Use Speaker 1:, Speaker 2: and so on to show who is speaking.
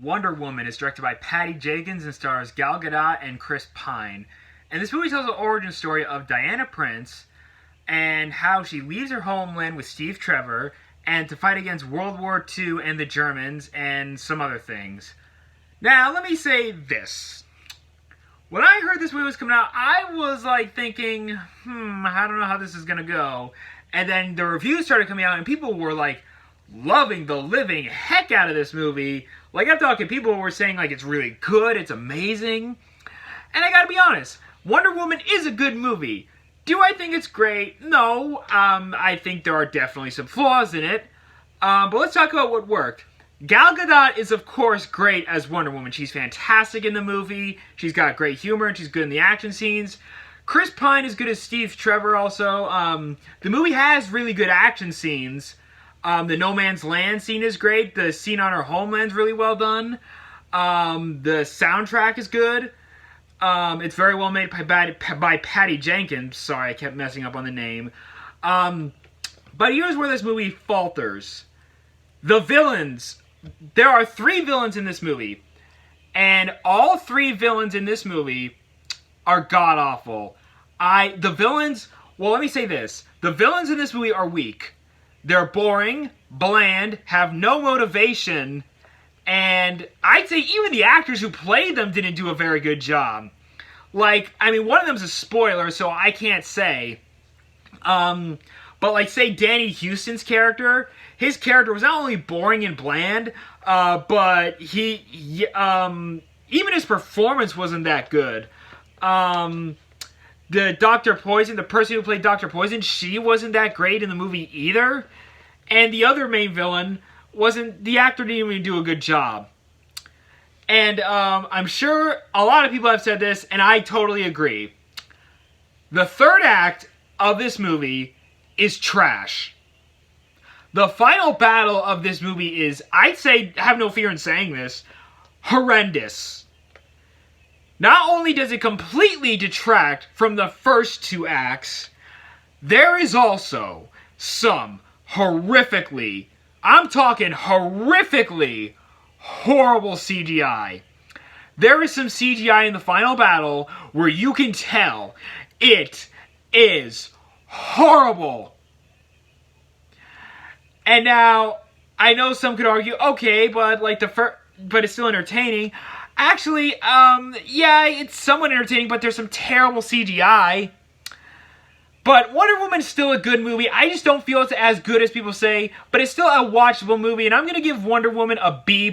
Speaker 1: Wonder Woman is directed by Patty Jenkins and stars Gal Gadot and Chris Pine. And this movie tells the origin story of Diana Prince and how she leaves her homeland with Steve Trevor and to fight against World War II and the Germans and some other things. Now, let me say this. When I heard this movie was coming out, I was like thinking, I don't know how this is going to go. And then the reviews started coming out and people were like loving the living heck out of this movie. Like, I'm talking, people were saying like it's really good, it's amazing. And I gotta be honest, Wonder Woman is a good movie. Do I think it's great? No. I think there are definitely some flaws in it. But let's talk about what worked. Gal Gadot is, of course, great as Wonder Woman. She's fantastic in the movie. She's got great humor, and she's good in the action scenes. Chris Pine is good as Steve Trevor also. The movie has really good action scenes. The No Man's Land scene is great. The scene on her homeland is really well done. The soundtrack is good. It's very well made by Patty Jenkins. Sorry, I kept messing up on the name. But here's where this movie falters. The villains. There are 3 villains in this movie. And all 3 villains in this movie are god-awful. The villains... Well, let me say this. The villains in this movie are weak. They're boring, bland, have no motivation, and I'd say even the actors who played them didn't do a very good job. Like, I mean, one of them's a spoiler, so I can't say. But like, say Danny Houston's character, his character was not only boring and bland, but even his performance wasn't that good. The Dr. Poison, the person who played Dr. Poison, she wasn't that great in the movie either. And the other main villain the actor didn't even do a good job. And I'm sure a lot of people have said this, and I totally agree. The third act of this movie is trash. The final battle of this movie is, I'd say, have no fear in saying this, horrendous. Not only does it completely detract from the first 2 acts, there is also some horrifically, I'm talking horrifically, horrible CGI. There is some CGI in the final battle where you can tell it is horrible. And now, I know some could argue, okay, but like but it's still entertaining. Actually, yeah, it's somewhat entertaining, but there's some terrible CGI. But Wonder Woman's still a good movie. I just don't feel it's as good as people say, but it's still a watchable movie, and I'm going to give Wonder Woman a B+.